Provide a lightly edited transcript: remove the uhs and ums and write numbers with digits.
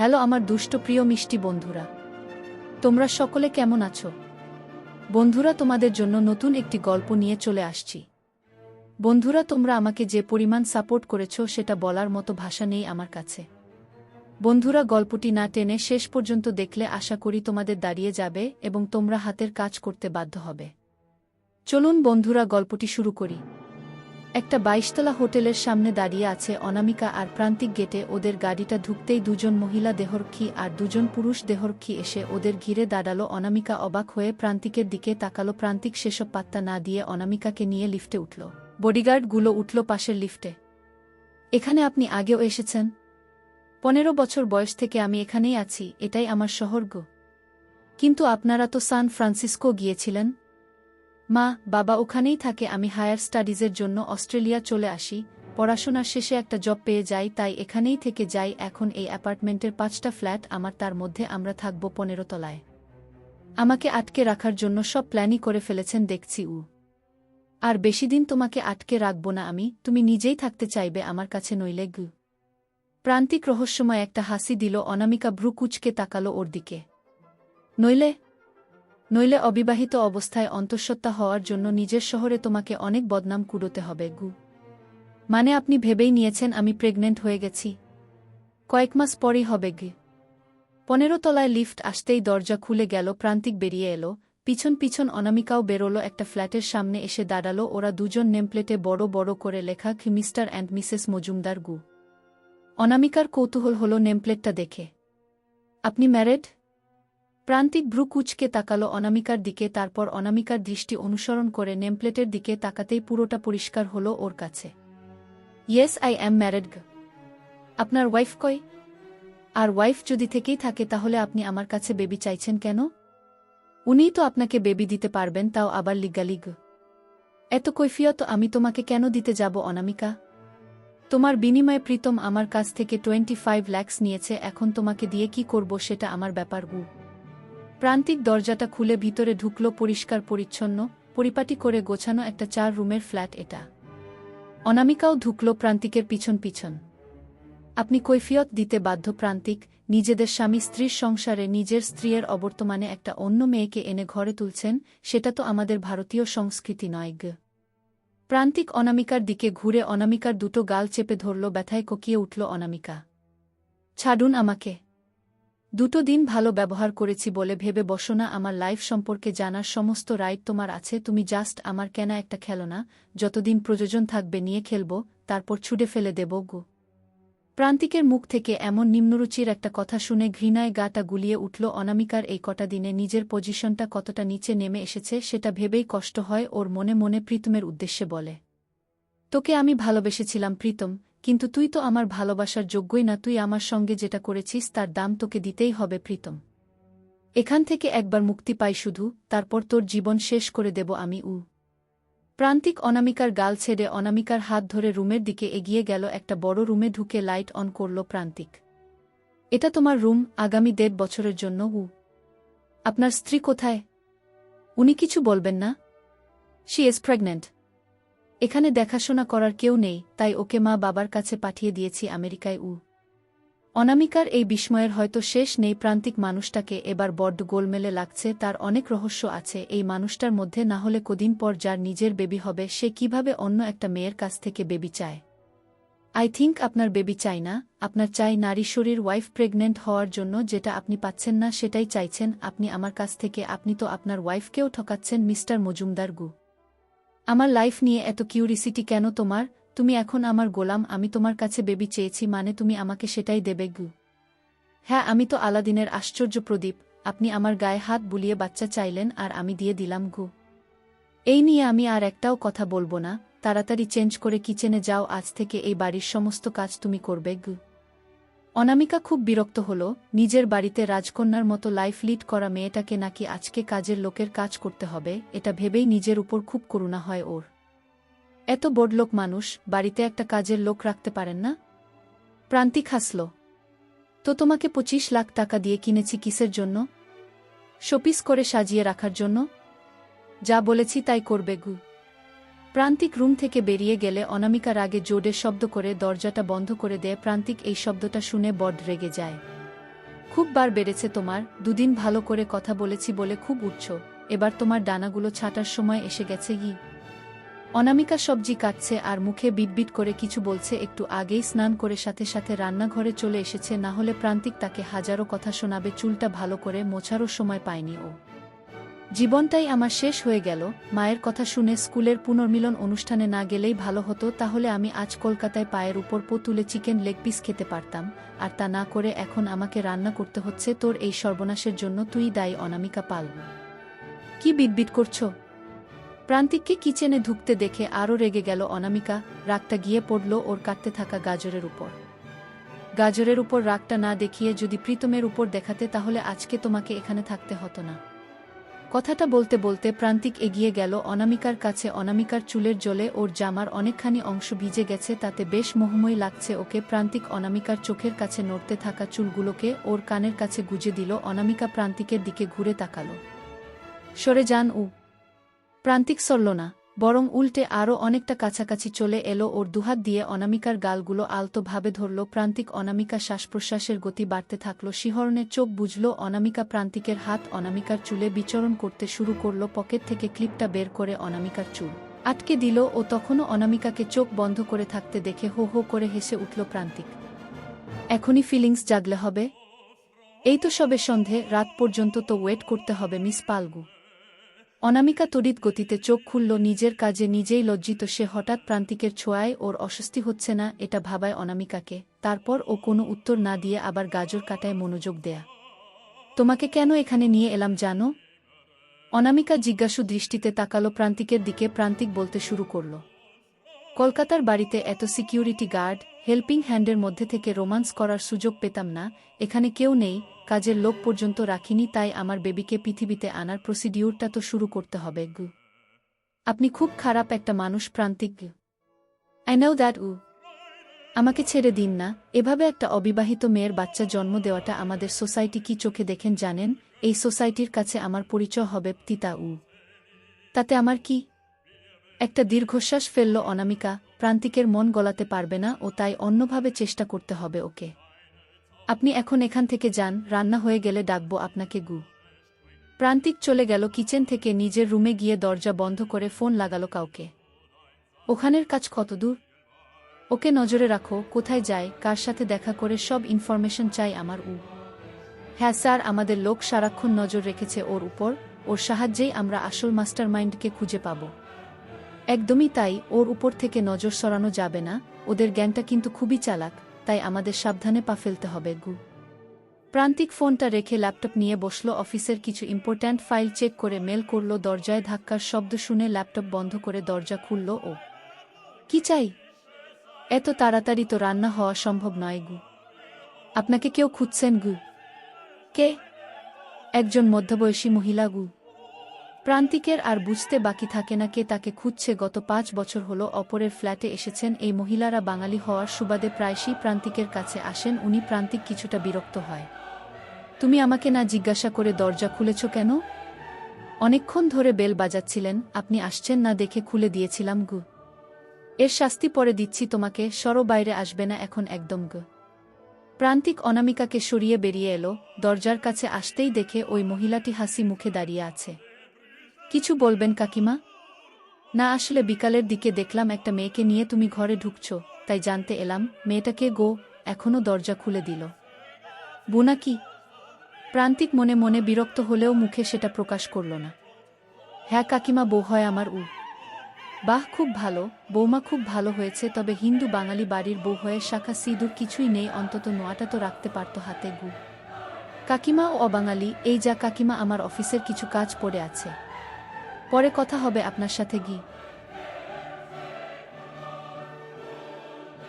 Hello আমার দুষ্ট প্রিয় মিষ্টি বন্ধুরা, তোমরা সকলে কেমন আছো? বন্ধুরা, তোমাদের জন্য নতুন একটি গল্প নিয়ে চলে আসছি। বন্ধুরা, তোমরা আমাকে যে পরিমাণ সাপোর্ট করেছো সেটা বলার মতো ভাষা নেই আমার কাছে। বন্ধুরা, গল্পটি না টেনে শেষ পর্যন্ত দেখলে আশা করি তোমাদের দাঁড়িয়ে যাবে এবং তোমরা হাতের কাজ করতে বাধ্য হবে। চলুন বন্ধুরা, গল্পটি শুরু করি। একটা 22তলা হোটেলের সামনে দাঁড়িয়ে আছে অনামিকা আর প্রান্তিক। গেটে ওদের গাড়িটা ঢুকতেই দুজন মহিলা দেহরক্ষী আর দুজন পুরুষ দেহরক্ষী এসে ওদের ঘিরে দাঁড়ালো। অনামিকা অবাক হয়ে প্রান্তিকের দিকে তাকালো। প্রান্তিক সেসব পাত্তা না দিয়ে অনামিকাকে নিয়ে লিফটে উঠল। বডিগার্ডগুলো উঠল পাশের লিফটে। এখানে আপনি আগেও এসেছেন? 15 বছর বয়স থেকে আমি এখানেই আছি, এটাই আমার শহর গো। কিন্তু আপনারা তো সান ফ্রান্সিসকো গিয়েছিলেন। মা বাবা ওখানেই থাকে। আমি হায়ার স্টাডিজের জন্য অস্ট্রেলিয়া চলে আসি। পড়াশোনার শেষে একটা জব পেয়ে যাই, তাই এখানেই থেকে যাই। এখন এই অ্যাপার্টমেন্টের 5টা ফ্ল্যাট আমার, তার মধ্যে আমরা থাকব 15 তলায়। আমাকে আটকে রাখার জন্য সব প্ল্যানই করে ফেলেছেন দেখছি। আর বেশিদিন তোমাকে আটকে রাখব না আমি, তুমি নিজেই থাকতে চাইবে আমার কাছে নইলে গু। প্রান্তিক রহস্যময় একটা হাসি দিল। অনামিকা ভ্রু কুঁচকে তাকালো ওর দিকে। নইলে অবিবাহিত অবস্থায় অন্তঃসত্ত্বা হওয়ার জন্য নিজের শহরে তোমাকে অনেক বদনাম কুড়োতে হবে গু। মানে আপনি ভেবেই নিয়েছেন আমি প্রেগনেন্ট হয়ে গেছি? কয়েক মাস পরই হবে গে। 15 তলায় লিফট আসতেই দরজা খুলে গেল। প্রান্তিক বেরিয়ে এলো। পিছন পিছন অনামিকাও বেরোলো। একটা ফ্ল্যাটের সামনে এসে দাঁড়ালো ওরা দুজন। নেমপ্লেটে বড় বড় করে লেখা মিস্টার অ্যান্ড মিসেস মজুমদার গু। অনামিকার কৌতূহল হলো নেমপ্লেটটা দেখে। আপনি ম্যারেড? প্রান্তিক ভ্রু কুঁচকে তাকালো অনামিকার দিকে, তারপর অনামিকার দৃষ্টি অনুসরণ করে নেমপ্লেটের দিকে তাকাতেই পুরোটা পরিষ্কার হলো ওর কাছে। ইয়েস, আই অ্যাম ম্যারেড গ। আপনার ওয়াইফ কই? আর ওয়াইফ যদি থেকেই থাকে তাহলে আপনি আমার কাছে বেবি চাইছেন কেন? উনিই তো আপনাকে বেবি দিতে পারবেন, তাও আবার লিগালি গ। এত কৈফিয়ত আমি তোমাকে কেন দিতে যাব অনামিকা? তোমার বিনিময়ে প্রীতম আমার কাছ থেকে 25 লাখ নিয়েছে। এখন তোমাকে দিয়ে কি করব সেটা আমার ব্যাপার গু। প্রান্তিক দরজাটা খুলে ভিতরে ঢুকল। পরিষ্কার পরিচ্ছন্ন, পরিপাটি করে গোছানো একটা 4 রুমের ফ্ল্যাট এটা। অনামিকাও ঢুকল প্রান্তিকের পিছন পিছন। আপনি কৈফিয়ত দিতে বাধ্য প্রান্তিক। নিজেদের স্বামী স্ত্রীর সংসারে নিজের স্ত্রীর অবর্তমানে একটা অন্য মেয়েকে এনে ঘরে তুলছেন, সেটা তো আমাদের ভারতীয় সংস্কৃতি নয় গ। প্রান্তিক অনামিকার দিকে ঘুরে অনামিকার দুটো গাল চেপে ধরল। ব্যথায় কোকিয়ে উঠল অনামিকা। ছাড়ুন আমাকে। 2 দিন ভালো ব্যবহার করেছি বলে ভেবে বসো না। আমার লাইফ সম্পর্কে জানার সমস্ত রাইট তোমার আছে। তুমি জাস্ট আমার কেনা একটা খেলনা, যতদিন প্রয়োজন থাকবে নিয়ে খেলব, তারপর ছুড়ে ফেলে দেব গু। প্রান্তিকের মুখ থেকে এমন নিম্নরুচির একটা কথা শুনে ঘৃণায় গাটা গুলিয়ে উঠল অনামিকার। এই কটা দিনে নিজের পজিশনটা কতটা নিচে নেমে এসেছে সেটা ভেবেই কষ্ট হয় ওর। মনে মনে প্রীতমের উদ্দেশ্যে বলে, তোকে আমি ভালোবেসেছিলাম প্রীতম, কিন্তু তুই তো আমার ভালোবাসার যোগ্যই না। তুই আমার সঙ্গে যেটা করেছিস তার দাম তোকে দিতেই হবে প্রীতম। এখান থেকে একবার মুক্তি পাই শুধু, তারপর তোর জীবন শেষ করে দেব আমি। প্রান্তিক অনামিকার গাল ছেড়ে অনামিকার হাত ধরে রুমের দিকে এগিয়ে গেল। একটা বড় রুমে ঢুকে লাইট অন করল প্রান্তিক। এটা তোমার রুম আগামী 1.5 বছরের জন্য। আপনার স্ত্রী কোথায়? উনি কিছু বলবেন না? She is pregnant. এখানে দেখাশোনা করার কেউ নেই, তাই ওকে মা বাবার কাছে পাঠিয়ে দিয়েছি আমেরিকায়। অনামিকার এই বিস্ময়ের হয়তো শেষ নেই। প্রান্তিক মানুষটাকে এবার বড্ড গোলমেলে লাগছে। তার অনেক রহস্য আছে এই মানুষটার মধ্যে। না হলে কদিন পর যার নিজের বেবি হবে সে কিভাবে অন্য একটা মেয়ের কাছ থেকে বেবি চায়? আই থিঙ্ক আপনার বেবি চাই না, আপনার চাই নারী শরীর। ওয়াইফ প্রেগনেন্ট হওয়ার জন্য যেটা আপনি পাচ্ছেন না সেটাই চাইছেন আপনি আমার কাছ থেকে। আপনি তো আপনার ওয়াইফকেও ঠকাচ্ছেন মিস্টার মজুমদার গু। আমার লাইফ নিয়ে এত কিউরিসিটি কেন তোমার? তুমি এখন আমার গোলাম। আমি তোমার কাছে বেবি চেয়েছি মানে তুমি আমাকে সেটাই দেবে গু। হ্যাঁ, আমি তো আলাদিনের আশ্চর্য প্রদীপ। আপনি আমার গায়ে হাত বুলিয়ে বাচ্চা চাইলেন আর আমি দিয়ে দিলাম গু। এই নিয়ে আমি আর একটাও কথা বলবো না। তাড়াতাড়ি চেঞ্জ করে কিচেনে যাও। আজ থেকে এই বাড়ির সমস্ত কাজ তুমি করবে গু। অনামিকা খুব বিরক্ত হল। নিজের বাড়িতে রাজকন্যার মতো লাইফ লিড করা মেয়েটাকে নাকি আজকে কাজের লোকের কাজ করতে হবে, এটা ভেবেই নিজের উপর খুব করুণা হয় ওর। এত বড়লোক মানুষ, বাড়িতে একটা কাজের লোক রাখতে পারেন না? প্রান্তিক হাসল। তো তোমাকে 25 লাখ টাকা দিয়ে কিনেছি কিসের জন্য? শোপিস করে সাজিয়ে রাখার জন্য? যা বলেছি তাই করবে গু। প্রান্তিক রুম থেকে বেরিয়ে গেলে অনামিকা রাগে জোরে শব্দ করে দরজাটা বন্ধ করে দেয়। প্রান্তিক এই শব্দটা শুনে বড্ড রেগে যায়। খুব বার বেড়েছে তোমার, দুদিন ভালো করে কথা বলেছি বলে খুব উঠছ, এবার তোমার ডানাগুলো ছাঁটার সময় এসে গেছে। অনামিকা সবজি কাটছে আর মুখে বিটবিট করে কিছু বলছে। একটু আগেই স্নান করে সাথে সাথে রান্নাঘরে চলে এসেছে, না হলে প্রান্তিক তাকে হাজারো কথা শোনাবে। চুলটা ভালো করে মোছারও সময় পায়নি ও। জীবনটাই আমার শেষ হয়ে গেল, মায়ের কথা শুনে স্কুলের পুনর্মিলন অনুষ্ঠানে না গেলেই ভালো হতো, তাহলে আমি আজ কলকাতায় পায়ের উপর পো তুলে চিকেন লেগ পিস খেতে পারতাম, আর তা না করে এখন আমাকে রান্না করতে হচ্ছে। তোর এই সর্বনাশের জন্য তুই দায়ী অনামিকা পাল। কি বিটবিট করছো? প্রান্তিককে কিচেনে ঢুকতে দেখে আরও রেগে গেল অনামিকা। রাগটা গিয়ে পড়ল ওর কাটতে থাকা গাজরের উপর। গাজরের উপর রাগটা না দেখিয়ে যদি প্রীতমের উপর দেখাতে, তাহলে আজকে তোমাকে এখানে থাকতে হতো না। কথাটা বলতে বলতে প্রান্তিক এগিয়ে গেল অনামিকার কাছে। অনামিকার চুলের জলে ওর জামার অনেকখানি অংশ ভিজে গেছে, তাতে বেশ মোহময়ী লাগছে ওকে। প্রান্তিক অনামিকার চোখের কাছে নড়তে থাকা চুলগুলোকে ওর কানের কাছে গুজে দিল। অনামিকা প্রান্তিকের দিকে ঘুরে তাকালো। সরে যান। প্রান্তিক সরল না, বরং উল্টে আরও অনেকটা কাছাকাছি চলে এলো। ওর দুহাত দিয়ে অনামিকার গালগুলো আলতোভাবে ধরল প্রান্তিক। অনামিকা শ্বাসপ্রশ্বাসের গতি বাড়তে থাকল। শিহরণে চোখ বুঝল অনামিকা। প্রান্তিকের হাত অনামিকার চুলে বিচরণ করতে শুরু করল। পকেট থেকে ক্লিপটা বের করে অনামিকার চুল আটকে দিল। ও তখনও অনামিকাকে চোখ বন্ধ করে থাকতে দেখে হো হো করে হেসে উঠল প্রান্তিক। এখনই ফিলিংস জাগলে হবে? এই তো সবে সন্ধে, রাত পর্যন্ত তো ওয়েট করতে হবে মিস পালগু। অনামিকা তড়িৎ গতিতে চোখ খুলল। নিজের কাজে নিজেই লজ্জিত সে। হঠাৎ প্রান্তিকের ছোঁয়ায় ওর অস্বস্তি হচ্ছে না, এটা ভাবায় অনামিকাকে। তারপর ও কোনো উত্তর না দিয়ে আবার গাজর কাটায় মনোযোগ দেয়া। তোমাকে কেন এখানে নিয়ে এলাম জানো? অনামিকা জিজ্ঞাসু দৃষ্টিতে তাকালো প্রান্তিকের দিকে। প্রান্তিক বলতে শুরু করল। কলকাতার বাড়িতে এত সিকিউরিটি গার্ড, হেল্পিং হ্যান্ডের মধ্যে থেকে রোমান্স করার সুযোগ পেতাম না। এখানে কেউ নেই, কাজের লোক পর্যন্ত রাখিনি, তাই আমার বেবিকে পৃথিবীতে আনার প্রসিডিউরটা তো শুরু করতে হবে। আপনি খুব খারাপ একটা মানুষ প্রান্তিক। I know that. আমাকে ছেড়ে দিন না। এভাবে একটা অবিবাহিত মেয়ের বাচ্চা জন্ম দেওয়াটা আমাদের সোসাইটি কি চোখে দেখেন জানেন? এই সোসাইটির কাছে আমার পরিচয় হবে তিতা। তাতে আমার কি? একটা দীর্ঘশ্বাস ফেলল অনামিকা। প্রান্তিকের মন গলাতে পারবে না ও, তাই অন্যভাবে চেষ্টা করতে হবে ওকে। আপনি এখন এখান থেকে যান, রান্না হয়ে গেলে ডাকবো আপনাকে। প্রান্তিক চলে গেল কিচেন থেকে। নিজের রুমে গিয়ে দরজা বন্ধ করে ফোন লাগালো কাউকে। ওখানের কাজ কতদূর? ওকে নজরে রাখো, কোথায় যায়, কার সাথে দেখা করে, সব ইনফরমেশন চাই আমার। হ্যাঁ স্যার, আমাদের লোক সারাক্ষণ নজর রেখেছে ওর উপর। ওর সাহায্যেই আমরা আসল মাস্টারমাইন্ডকে খুঁজে পাব। একদমই তাই, ওর উপর থেকে নজর সরানো যাবে না। ওদের জ্ঞানটা কিন্তু খুবই চালাক, তাই আমাদের সাবধানে পা ফেলতে হবে। প্রান্তিক ফোনটা রেখে ল্যাপটপ নিয়ে বসল। অফিসের কিছু ইম্পর্ট্যান্ট ফাইল চেক করে মেল করল। দরজায় ধাক্কার শব্দ শুনে ল্যাপটপ বন্ধ করে দরজা খুলল ও। কি চাই? এত তাড়াতাড়ি তো রান্না হওয়া সম্ভব নয়। আপনাকে কেউ খুঁজছেন? কে? একজন মধ্যবয়সী মহিলা। প্রান্তিকের আর বুঝতে বাকি থাকে না কে তাকে খুঁজছে। গত 5 বছর হলো অপরের ফ্ল্যাটে এসেছেন এই মহিলারা। বাঙালি হওয়ার সুবাদে প্রায়শই প্রান্তিকের কাছে আসেন উনি। প্রান্তিক কিছুটা বিরক্ত হয়। তুমি আমাকে না জিজ্ঞাসা করে দরজা খুলেছ কেন? অনেকক্ষণ ধরে বেল বাজাচ্ছিলেন, আপনি আসছেন না দেখে খুলে দিয়েছিলাম। এর শাস্তি পরে দিচ্ছি তোমাকে। সরো, বাইরে আসবে না এখন একদম। প্রান্তিক অনামিকাকে সরিয়ে বেরিয়ে এলো। দরজার কাছে আসতেই দেখে ওই মহিলাটি হাসি মুখে দাঁড়িয়ে আছে। কিছু বলবেন কাকিমা? না, আসলে বিকালের দিকে দেখলাম একটা মেয়েকে নিয়ে তুমি ঘরে ঢুকছ, তাই জানতে এলাম। মেয়েটাকে এখনও দরজা খুলে দিল। বুনা কি? প্রান্তিক মনে মনে বিরক্ত হলেও মুখে সেটা প্রকাশ করল না। হ্যাঁ কাকিমা, বউ হয় আমার। বাহ, খুব ভালো, বৌমা খুব ভালো হয়েছে। তবে হিন্দু বাঙালি বাড়ির বউ হয়ে শাখা সিঁদুর কিছুই নেই, অন্তত নোয়াটা তো রাখতে পারত হাতে। কাকিমা ও অবাঙালি। এই যা কাকিমা, আমার অফিসের কিছু কাজ পড়ে আছে, পরে কথা হবে আপনার সাথে।